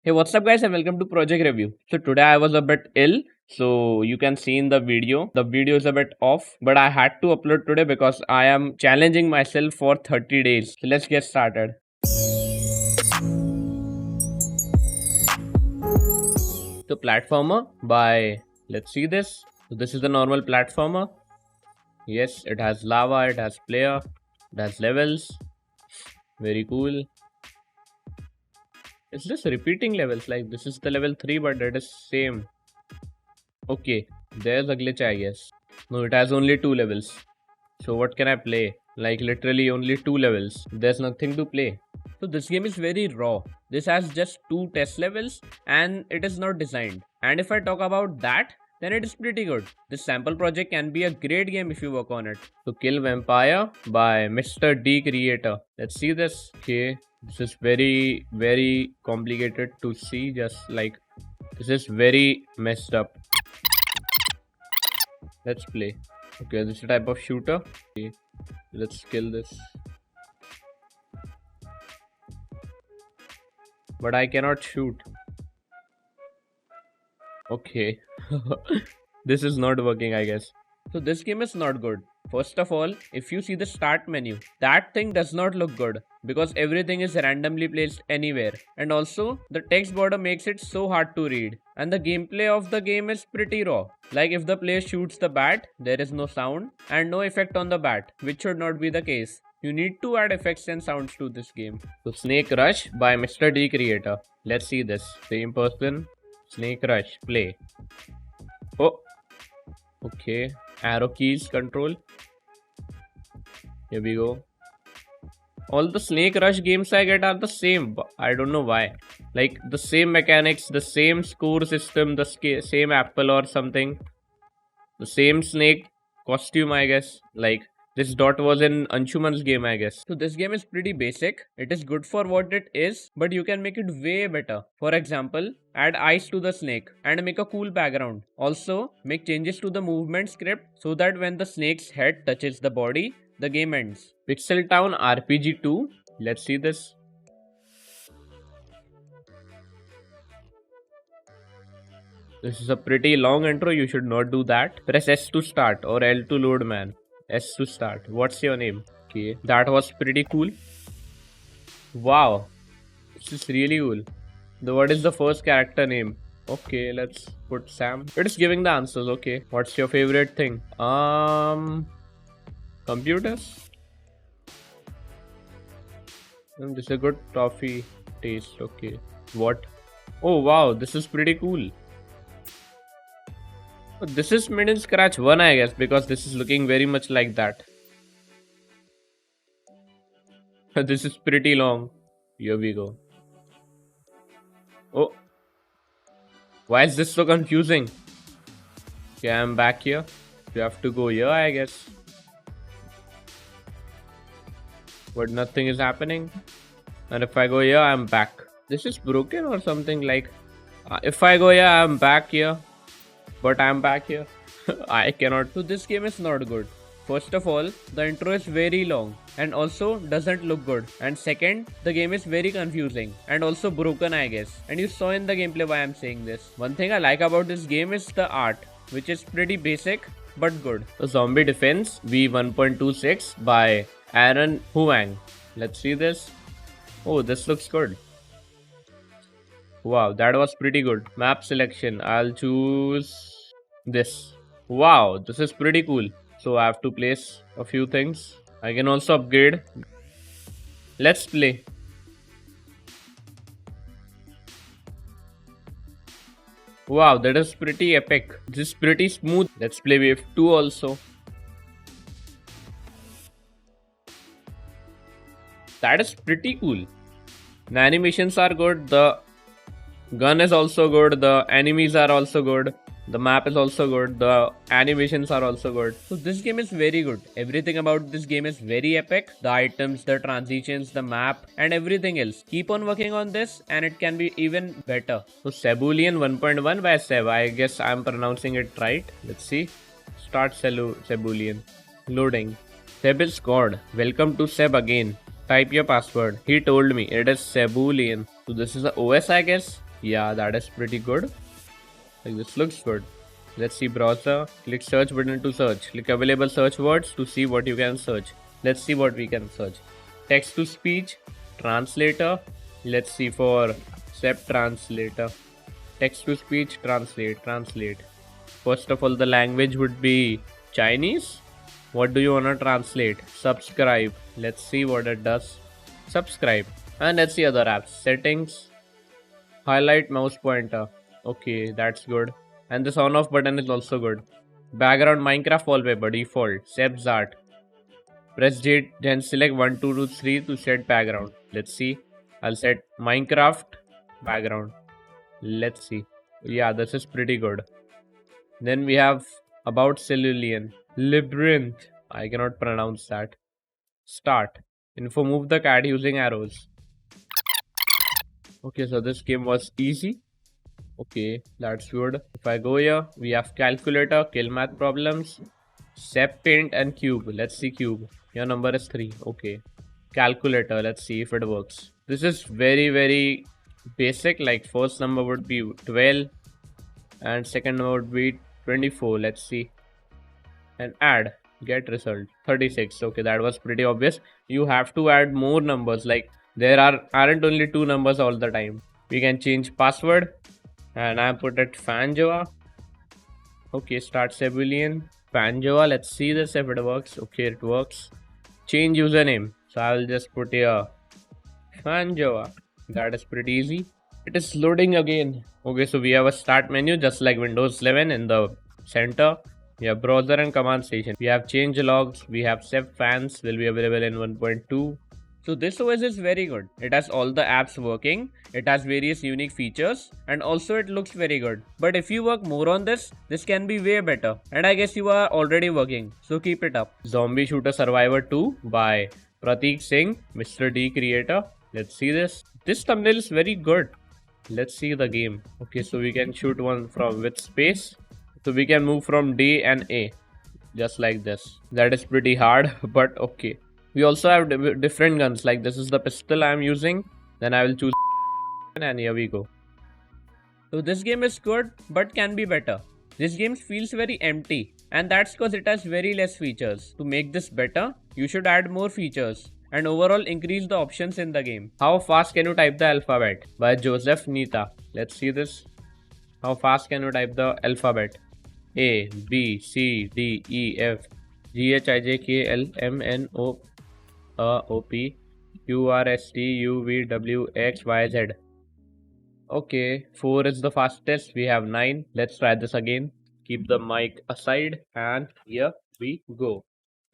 Hey, what's up, guys, and welcome to Project Review. So, today I was a bit ill, so you can see in the video is a bit off, but I had to upload today because I am challenging myself for 30 days. So, let's get started. The platformer by let's see this. So, this is the normal platformer. Yes, it has lava, it has player, it has levels. Very cool. It's just repeating levels, like this is the level 3, but it is same. Okay, there's a glitch, I guess. No, it has only 2 levels. So what can I play? Like literally only 2 levels. There's nothing to play. So this game is very raw. This has just 2 test levels and it is not designed. And if I talk about that, then it is pretty good. This sample project can be a great game if you work on it. So Kill Vampire by Mr. D Creator. Let's see this. Okay, this is very complicated to see. Just like this is very messed up. Let's play. Okay, this is a type of shooter. Okay, let's kill this. But I cannot shoot. Okay. This is not working, I guess. So this game is not good. First of all, if you see the start menu, that thing does not look good because everything is randomly placed anywhere. And also, the text border makes it so hard to read. And the gameplay of the game is pretty raw. Like if the player shoots the bat, there is no sound and no effect on the bat, which should not be the case. You need to add effects and sounds to this game. So Snake Rush by Mr. D Creator. Let's see this. Same person. Snake Rush. Play. Oh. Okay. Arrow keys control. Here we go. All the Snake Rush games I get are the same. I don't know why. Like the same mechanics, the same score system, the same apple or something. The same snake costume, I guess. Like this dot was in Anshuman's game, I guess. So this game is pretty basic. It is good for what it is, but you can make it way better. For example, add eyes to the snake and make a cool background. Also, make changes to the movement script so that when the snake's head touches the body, the game ends. Pixel Town RPG 2. Let's see this. This is a pretty long intro. You should not do that. Press S to start or L to load, man. S to start. What's your name? Okay, that was pretty cool. Wow, this is really cool. What is the first character name? Okay, let's put Sam. It is giving the answers. Okay, what's your favorite thing? Computers. This is a good toffee taste. Okay, what? Oh wow, this is pretty cool. This is made in Scratch 1, I guess, because this is looking very much like that. This is pretty long. Here we go. Oh. Why is this so confusing? Okay, I'm back here. You have to go here, I guess. But nothing is happening. And if I go here, I'm back. This is broken or something like... if I go here, I'm back here. But I'm back here. I cannot. So this game is not good. First of all, the intro is very long and also doesn't look good. And second, the game is very confusing and also broken, I guess. And you saw in the gameplay why I'm saying this. One thing I like about this game is the art, which is pretty basic but good. The Zombie Defense V1.26 by Aaron Huang. Let's see this. Oh, this looks good. Wow, that was pretty good. Map selection. I'll choose this. Wow, this is pretty cool. So I have to place a few things. I can also upgrade. Let's play. Wow, that is pretty epic. This is pretty smooth. Let's play wave 2 also. That is pretty cool. The animations are good. The gun is also good. The enemies are also good. The map is also good. The animations are also good. So this game is very good. Everything about this game is very epic. The items, the transitions, the map and everything else. Keep on working on this and it can be even better. So Cebulian 1.1 by Seb. I guess I'm pronouncing it right. Let's see. Start Cebulian. Loading. Seb is God. Welcome to Seb again. Type your password. He told me it is Cebulian. So this is the OS, I guess. Yeah, that is pretty good. Like this looks good. Let's see browser. Click search button to search. Click available search words to see what you can search. Let's see what we can search. Text to speech, translator. Let's see for SEP translator. Text to speech, translate. First of all, the language would be Chinese. What do you wanna translate? Subscribe. Let's see what it does. Subscribe. And let's see other apps. Settings. Highlight mouse pointer. Okay, that's good. And the on off button is also good. Background Minecraft wallpaper default. Seb's art. Press J, then select 1, 2, 2, 3 to set background. Let's see. I'll set Minecraft background. Let's see. Yeah, this is pretty good. Then we have about Cerulean. Labyrinth. I cannot pronounce that. Start. Info move the cat using arrows. Okay, so this game was easy. Okay, that's good. If I go here, we have calculator, kill math problems, SEP paint and cube. Let's see cube. Your number is 3. Okay. Calculator, let's see if it works. This is very basic. Like first number would be 12 and second number would be 24. Let's see. And add. Get result 36. Okay, that was pretty obvious. You have to add more numbers. Like there aren't only 2 numbers all the time. We can change password. And I put it Fanjoa. Okay, start Cerulean. Fanjoa. Let's see this if it works. Okay, it works. Change username. So I will just put here Fanjoa. That is pretty easy. It is loading again. Okay, so we have a start menu just like Windows 11 in the center. We have browser and command station. We have change logs. We have SEP fans will be available in 1.2. So this OS is very good. It has all the apps working. It has various unique features and also it looks very good. But if you work more on this can be way better. And I guess you are already working. So keep it up. Zombie Shooter Survivor 2 by Prateek Singh, Mr. D creator. Let's see this. This thumbnail is very good. Let's see the game. Okay, so we can shoot one from with space. So we can move from D and A. Just like this. That is pretty hard, but okay. We also have different guns, like this is the pistol I am using. Then I will choose and here we go. So this game is good, but can be better. This game feels very empty and that's because it has very less features. To make this better, you should add more features and overall increase the options in the game. How fast can you type the alphabet? By Joseph Nita. Let's see this. How fast can you type the alphabet? A, B, C, D, E, F, G, H, I, J, K, L, M, N, O, O, P, Q, R, S, T, U, V, W, X, Y, Z. Okay, 4 is the fastest. We have 9. Let's try this again. Keep the mic aside and here we go.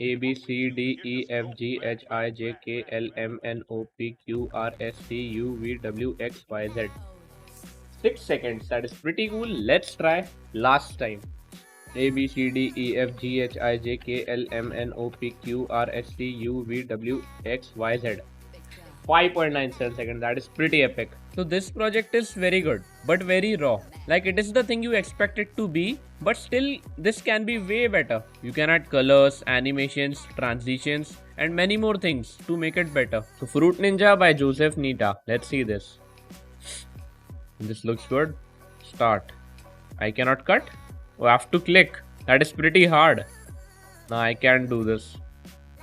A, B, C, D, E, F, G, H, I, J, K, L, M, N, O, P, Q, R, S, T, U, V, W, X, Y, Z. 6 seconds. That is pretty cool. Let's try last time. A, B, C, D, E, F, G, H, I, J, K, L, M, N, O, P, Q, R, S, T, U, V, W, X, Y, Z. 5.97 seconds. That is pretty epic. So this project is very good, but very raw. Like it is the thing you expect it to be, but still this can be way better. You can add colors, animations, transitions, and many more things to make it better. So Fruit Ninja by Joseph Nita. Let's see this. This looks good. Start. I cannot cut. Oh, I have to click. That is pretty hard. No, I can't do this.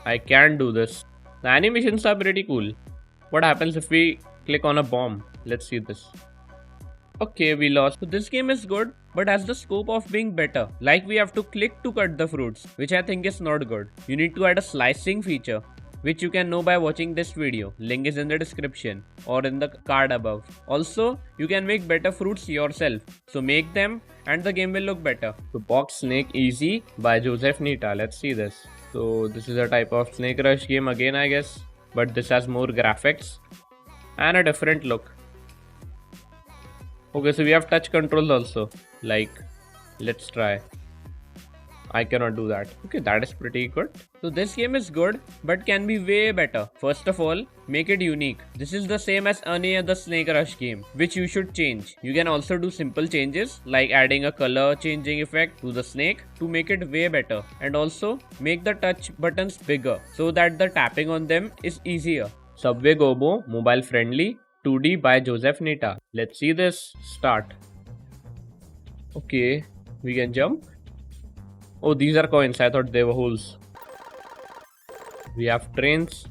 I can't do this. The animations are pretty cool. What happens if we click on a bomb? Let's see this. Okay, we lost. So this game is good, but has the scope of being better. Like we have to click to cut the fruits, which I think is not good. You need to add a slicing feature, which you can know by watching this video. Link is in the description or in the card above. Also, you can make better fruits yourself. So make them and the game will look better. So Box Snake Easy by Joseph Nita. Let's see this. So this is a type of Snake Rush game again, I guess. But this has more graphics and a different look. Okay, so we have touch controls also. Like, let's try. I cannot do that. Okay, that is pretty good. So this game is good, but can be way better. First of all, make it unique. This is the same as any other Snake Rush game, which you should change. You can also do simple changes, like adding a color changing effect to the snake to make it way better. And also, make the touch buttons bigger, so that the tapping on them is easier. Subway Gobo, mobile friendly. 2D by Joseph Nita. Let's see this. Start. Okay, we can jump. Oh, these are coins. I thought they were holes. We have trains.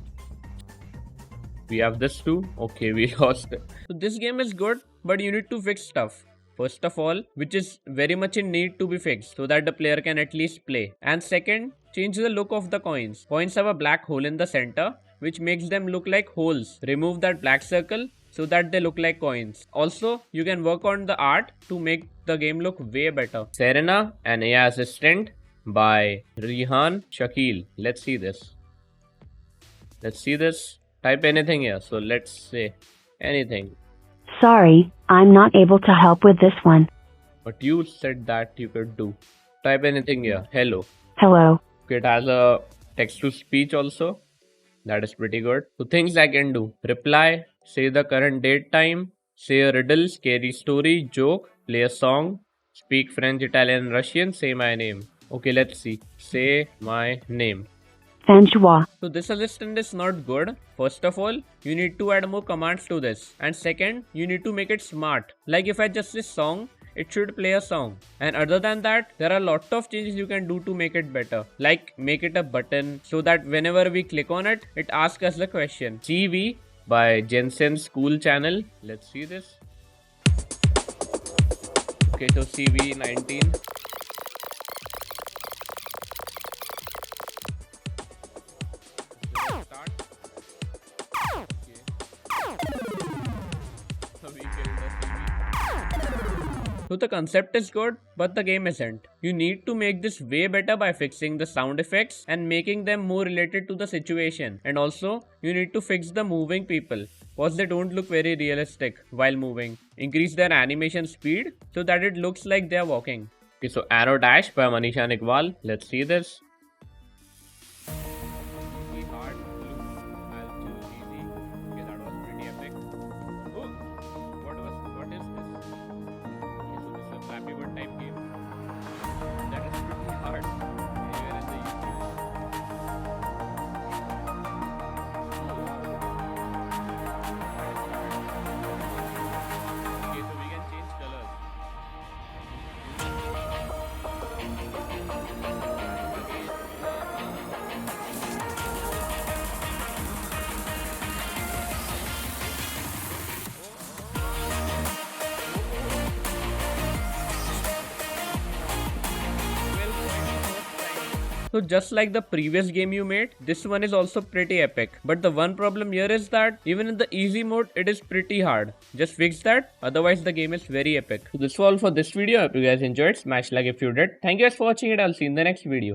We have this too. Okay, we lost it. So this game is good, but you need to fix stuff. First of all, which is very much in need to be fixed so that the player can at least play. And second, change the look of the coins. Coins have a black hole in the center, which makes them look like holes. Remove that black circle so that they look like coins. Also, you can work on the art to make the game look way better. Serena, an AI assistant by Rehan Shakil. Let's see this. Let's see this. Type anything here. So let's say anything. Sorry, I'm not able to help with this one. But you said that you could do. Type anything here. Hello. Hello. Okay, it has a text to speech also. That is pretty good. So things I can do. Reply, say the current date time, say a riddle, scary story, joke, play a song, speak French, Italian, Russian, say my name. Okay, let's see. Say my name. Fanjois. So this assistant is not good. First of all, you need to add more commands to this. And second, you need to make it smart. Like if I just say song, it should play a song. And other than that, there are a lot of changes you can do to make it better. Like make it a button so that whenever we click on it, it asks us the question. CV by Jensen School Channel. Let's see this. Okay, so CV 19. So the concept is good, but the game isn't. You need to make this way better by fixing the sound effects and making them more related to the situation. And also, you need to fix the moving people, because they don't look very realistic while moving. Increase their animation speed so that it looks like they are walking. Okay, so Arrow Dash by Manisha Nikwal. Let's see this. So just like the previous game you made, this one is also pretty epic. But the one problem here is that even in the easy mode, it is pretty hard. Just fix that, otherwise the game is very epic. So this was all for this video. Hope you guys enjoyed. Smash like if you did. Thank you guys for watching it. I'll see you in the next video.